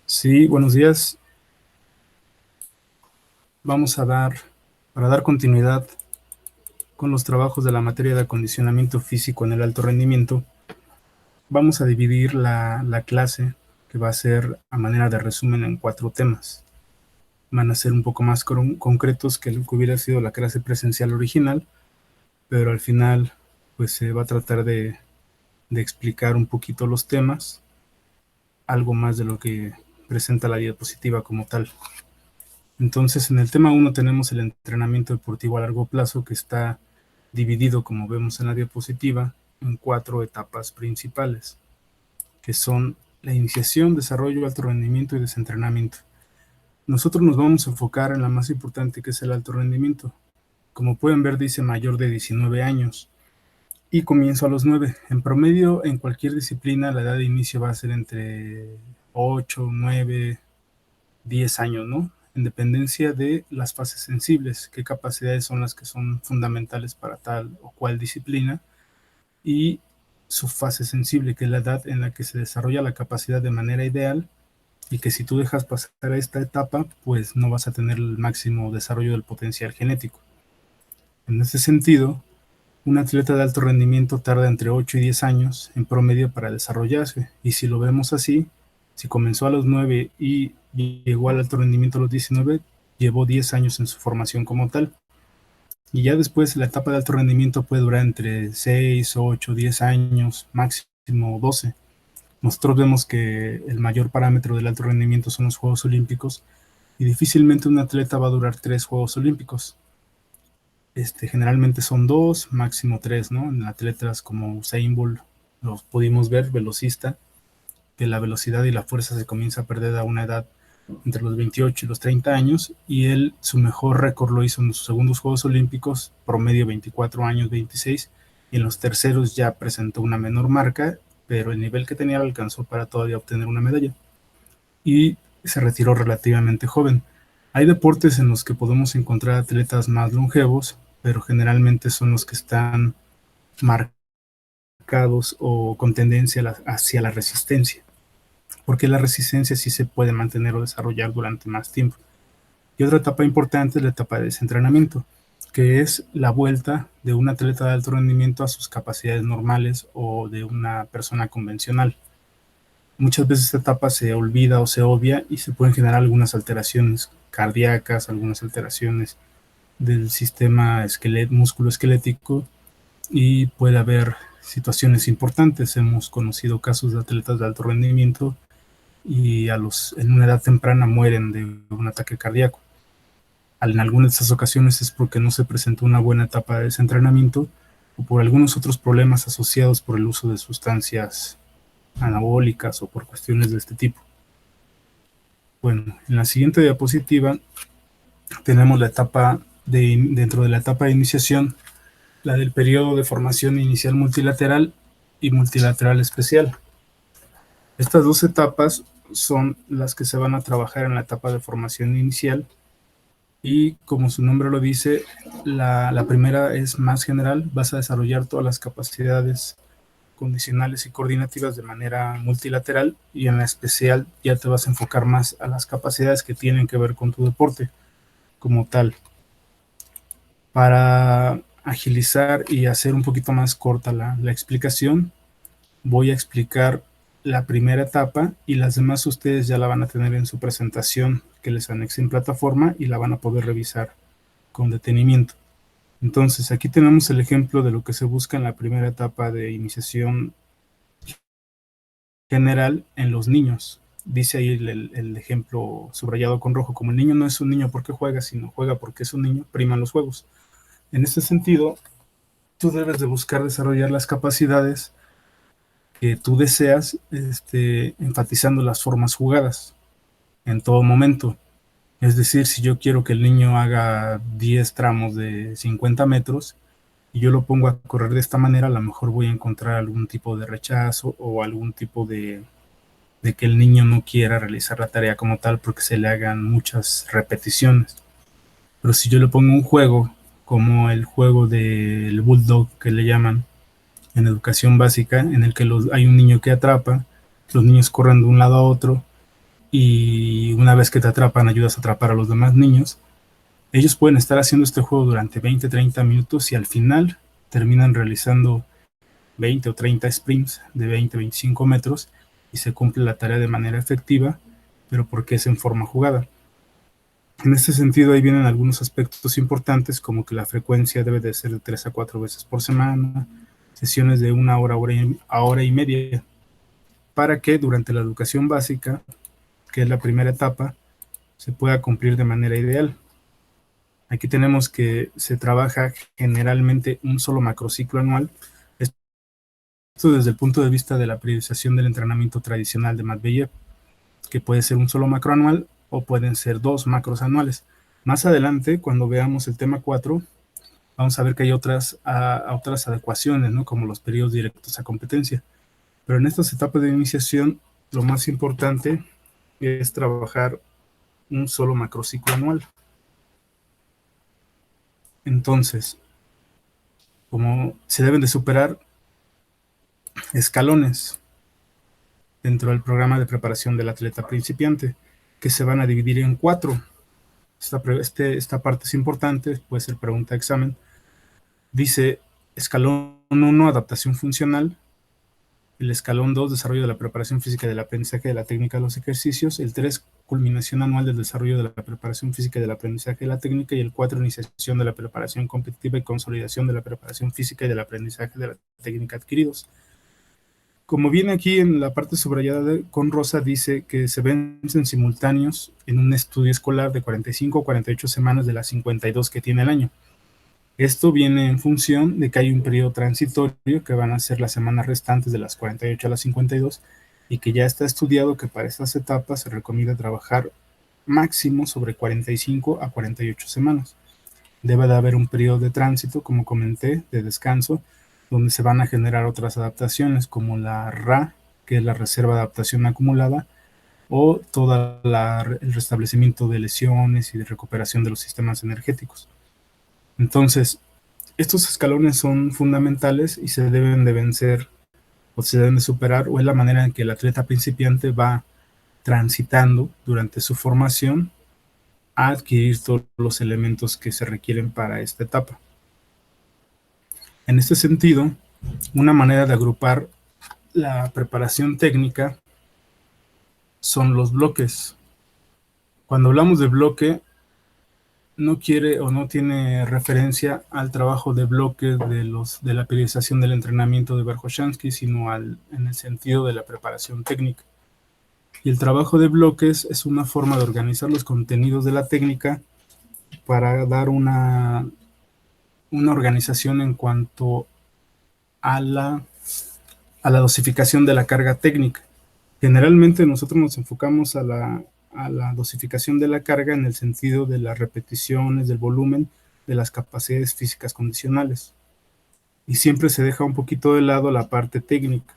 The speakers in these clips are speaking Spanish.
Sí, buenos días. Vamos a para dar continuidad con los trabajos de la materia de acondicionamiento físico en el alto rendimiento, vamos a dividir la clase, que va a ser a manera de resumen, en 4 temas. Van a ser un poco más concretos que lo que hubiera sido la clase presencial original, pero al final pues se va a tratar de explicar un poquito los temas, algo más de lo que presenta la diapositiva como tal. Entonces, en el tema 1 tenemos el entrenamiento deportivo a largo plazo, que está dividido, como vemos en la diapositiva, en 4 etapas principales, que son la iniciación, desarrollo, alto rendimiento y desentrenamiento. Nosotros nos vamos a enfocar en la más importante, que es el alto rendimiento. Como pueden ver, dice mayor de 19 años y comienzo a los 9. En promedio, en cualquier disciplina, la edad de inicio va a ser entre 8, 9, 10 años, ¿no? En dependencia de las fases sensibles, qué capacidades son las que son fundamentales para tal o cual disciplina, y su fase sensible, que es la edad en la que se desarrolla la capacidad de manera ideal, y que si tú dejas pasar a esta etapa, pues no vas a tener el máximo desarrollo del potencial genético. En ese sentido, un atleta de alto rendimiento tarda entre 8 y 10 años en promedio para desarrollarse, y si lo vemos así, si comenzó a los 9 y llegó al alto rendimiento a los 19, llevó 10 años en su formación como tal. Y ya después la etapa de alto rendimiento puede durar entre 6, 8, 10 años, máximo 12. Nosotros vemos que el mayor parámetro del alto rendimiento son los Juegos Olímpicos, y difícilmente un atleta va a durar 3 Juegos Olímpicos. Generalmente son 2, máximo 3, ¿no? En atletas como Usain Bolt los pudimos ver, velocista, que la velocidad y la fuerza se comienza a perder a una edad entre los 28 y los 30 años, y él su mejor récord lo hizo en sus segundos Juegos Olímpicos, promedio 24 años, 26, y en los terceros ya presentó una menor marca, pero el nivel que tenía lo alcanzó para todavía obtener una medalla, y se retiró relativamente joven. Hay deportes en los que podemos encontrar atletas más longevos, pero generalmente son los que están marcados o con tendencia hacia la resistencia, porque la resistencia sí se puede mantener o desarrollar durante más tiempo. Y otra etapa importante es la etapa de desentrenamiento, que es la vuelta de un atleta de alto rendimiento a sus capacidades normales o de una persona convencional. Muchas veces esta etapa se olvida o se obvia, y se pueden generar algunas alteraciones cardíacas, algunas alteraciones del sistema músculo-esquelético, y puede haber situaciones importantes. Hemos conocido casos de atletas de alto rendimiento y en una edad temprana mueren de un ataque cardíaco. En algunas de estas ocasiones es porque no se presentó una buena etapa de desentrenamiento, o por algunos otros problemas asociados por el uso de sustancias anabólicas o por cuestiones de este tipo. Bueno, en la siguiente diapositiva tenemos la etapa dentro de la etapa de iniciación, la del periodo de formación inicial multilateral y multilateral especial. Estas 2 etapas son las que se van a trabajar en la etapa de formación inicial, y como su nombre lo dice, la primera es más general. Vas a desarrollar todas las capacidades condicionales y coordinativas de manera multilateral, y en la especial ya te vas a enfocar más a las capacidades que tienen que ver con tu deporte como tal. Para agilizar y hacer un poquito más corta la explicación, voy a explicar la primera etapa, y las demás ustedes ya la van a tener en su presentación que les anexe en plataforma, y la van a poder revisar con detenimiento. Entonces, aquí tenemos el ejemplo de lo que se busca en la primera etapa de iniciación general en los niños. Dice ahí el ejemplo subrayado con rojo: como el niño no es un niño porque juega, sino juega porque es un niño, priman los juegos. En este sentido, tú debes de buscar desarrollar las capacidades que tú deseas, enfatizando las formas jugadas en todo momento. Es decir, si yo quiero que el niño haga 10 tramos de 50 metros y yo lo pongo a correr de esta manera, a lo mejor voy a encontrar algún tipo de rechazo o algún tipo de que el niño no quiera realizar la tarea como tal porque se le hagan muchas repeticiones. Pero si yo le pongo un juego, como el juego del Bulldog que le llaman en educación básica, en el que hay un niño que atrapa, los niños corren de un lado a otro, y una vez que te atrapan ayudas a atrapar a los demás niños, ellos pueden estar haciendo este juego durante 20, 30 minutos y al final terminan realizando 20 o 30 sprints de 20, 25 metros y se cumple la tarea de manera efectiva, pero porque es en forma jugada. En este sentido, ahí vienen algunos aspectos importantes, como que la frecuencia debe de ser de 3 a 4 veces por semana, sesiones de una hora, hora y media, para que durante la educación básica, que es la primera etapa, se pueda cumplir de manera ideal. Aquí tenemos que se trabaja generalmente un solo macrociclo anual. Esto desde el punto de vista de la periodización del entrenamiento tradicional de Matveyev, que puede ser un solo macro anual o pueden ser 2 macros anuales. Más adelante, cuando veamos el tema 4, vamos a ver que hay otras adecuaciones, ¿no? Como los periodos directos a competencia. Pero en estas etapas de iniciación, lo más importante es trabajar un solo macrociclo anual. Entonces, como se deben de superar escalones dentro del programa de preparación del atleta principiante, que se van a dividir en 4. Esta parte es importante, puede ser pregunta de examen. Dice escalón 1, adaptación funcional. El escalón 2, desarrollo de la preparación física y del aprendizaje de la técnica de los ejercicios. El 3, culminación anual del desarrollo de la preparación física y del aprendizaje de la técnica. Y el 4, iniciación de la preparación competitiva y consolidación de la preparación física y del aprendizaje de la técnica adquiridos. Como viene aquí en la parte subrayada con rosa, dice que se vencen simultáneos en un estudio escolar de 45 o 48 semanas de las 52 que tiene el año. Esto viene en función de que hay un periodo transitorio que van a ser las semanas restantes de las 48 a las 52 y que ya está estudiado que para estas etapas se recomienda trabajar máximo sobre 45 a 48 semanas. Debe de haber un periodo de tránsito, como comenté, de descanso, donde se van a generar otras adaptaciones como la RA, que es la reserva de adaptación acumulada, o todo el restablecimiento de lesiones y de recuperación de los sistemas energéticos. Entonces, estos escalones son fundamentales y se deben de vencer o se deben de superar, o es la manera en que el atleta principiante va transitando durante su formación a adquirir todos los elementos que se requieren para esta etapa. En este sentido, una manera de agrupar la preparación técnica son los bloques. Cuando hablamos de bloque, no quiere o no tiene referencia al trabajo de bloques de la periodización del entrenamiento de Verkhoshansky, sino en el sentido de la preparación técnica. Y el trabajo de bloques es una forma de organizar los contenidos de la técnica para dar una organización en cuanto a la dosificación de la carga técnica. Generalmente nosotros nos enfocamos a la dosificación de la carga en el sentido de las repeticiones, del volumen, de las capacidades físicas condicionales. Y siempre se deja un poquito de lado la parte técnica.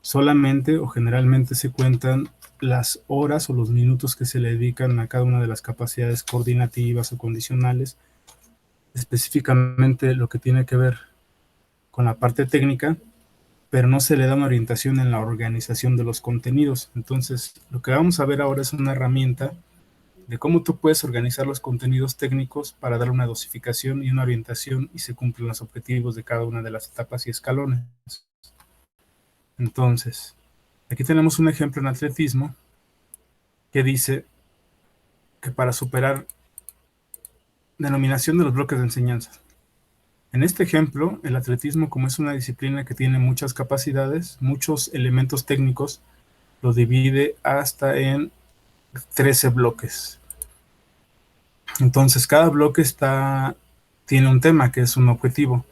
Solamente o generalmente se cuentan las horas o los minutos que se le dedican a cada una de las capacidades coordinativas o condicionales, específicamente lo que tiene que ver con la parte técnica, pero no se le da una orientación en la organización de los contenidos. Entonces, lo que vamos a ver ahora es una herramienta de cómo tú puedes organizar los contenidos técnicos para dar una dosificación y una orientación y se cumplen los objetivos de cada una de las etapas y escalones. Entonces, aquí tenemos un ejemplo en atletismo que dice que para superar denominación de los bloques de enseñanza. En este ejemplo, el atletismo, como es una disciplina que tiene muchas capacidades, muchos elementos técnicos, lo divide hasta en 13 bloques. Entonces, cada bloque tiene un tema, que es un objetivo,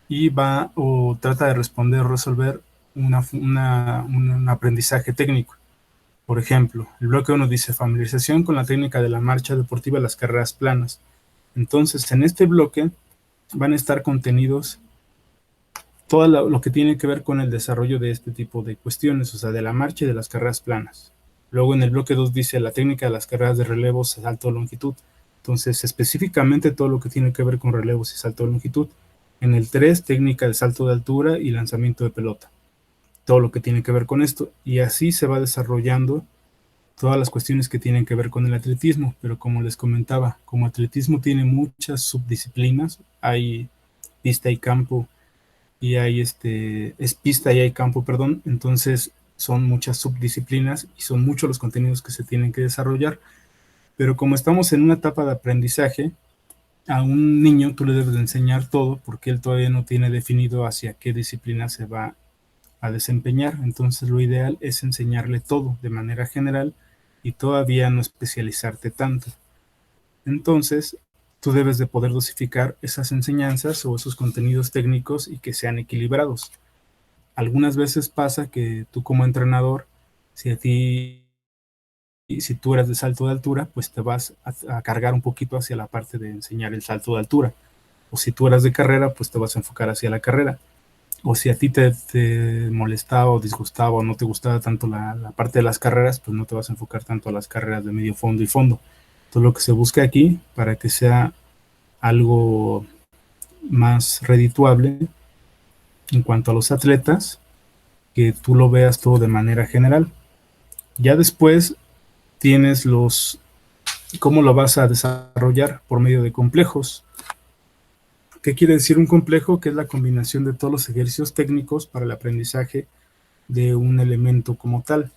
y va o trata de responder o resolver un aprendizaje técnico. Por ejemplo, el bloque 1 dice familiarización con la técnica de la marcha deportiva y las carreras planas. Entonces, en este bloque van a estar contenidos todo lo que tiene que ver con el desarrollo de este tipo de cuestiones, o sea, de la marcha y de las carreras planas. Luego en el bloque 2 dice la técnica de las carreras de relevos, salto, longitud. Entonces, específicamente todo lo que tiene que ver con relevos y salto de longitud. En el 3, técnica de salto de altura y lanzamiento de pelota. Todo lo que tiene que ver con esto. Y así se va desarrollando todas las cuestiones que tienen que ver con el atletismo. Pero como les comentaba, como atletismo tiene muchas subdisciplinas, hay pista y campo, y hay es pista y hay campo, perdón. Entonces son muchas subdisciplinas y son muchos los contenidos que se tienen que desarrollar. Pero como estamos en una etapa de aprendizaje, a un niño tú le debes de enseñar todo porque él todavía no tiene definido hacia qué disciplina se va a desempeñar. Entonces lo ideal es enseñarle todo de manera general y todavía no especializarte tanto. Entonces tú debes de poder dosificar esas enseñanzas o esos contenidos técnicos y que sean equilibrados. Algunas veces pasa que tú como entrenador, si a ti y si tú eres de salto de altura, pues te vas a cargar un poquito hacia la parte de enseñar el salto de altura. O si tú eras de carrera, pues te vas a enfocar hacia la carrera. O si a ti te molestaba o disgustaba o no te gustaba tanto la parte de las carreras, pues no te vas a enfocar tanto a las carreras de medio fondo y fondo. Entonces lo que se busca aquí, para que sea algo más redituable en cuanto a los atletas, que tú lo veas todo de manera general. Ya después tienes cómo lo vas a desarrollar por medio de complejos. ¿Qué quiere decir un complejo? Que es la combinación de todos los ejercicios técnicos para el aprendizaje de un elemento como tal.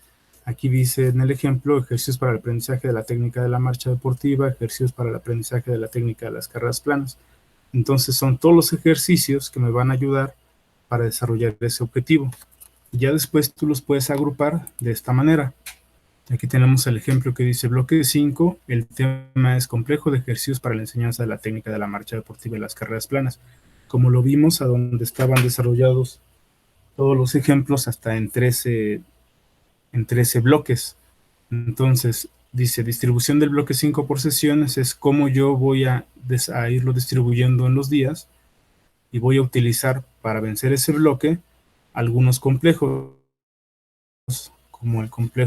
Aquí dice en el ejemplo, ejercicios para el aprendizaje de la técnica de la marcha deportiva, ejercicios para el aprendizaje de la técnica de las carreras planas. Entonces son todos los ejercicios que me van a ayudar para desarrollar ese objetivo. Y ya después tú los puedes agrupar de esta manera. Aquí tenemos el ejemplo que dice bloque 5, el tema es complejo de ejercicios para la enseñanza de la técnica de la marcha deportiva y las carreras planas. Como lo vimos, a donde estaban desarrollados todos los ejemplos hasta en 13 bloques. Entonces, dice, distribución del bloque 5 por sesiones es cómo yo voy a irlo distribuyendo en los días y voy a utilizar para vencer ese bloque algunos complejos, como el complejo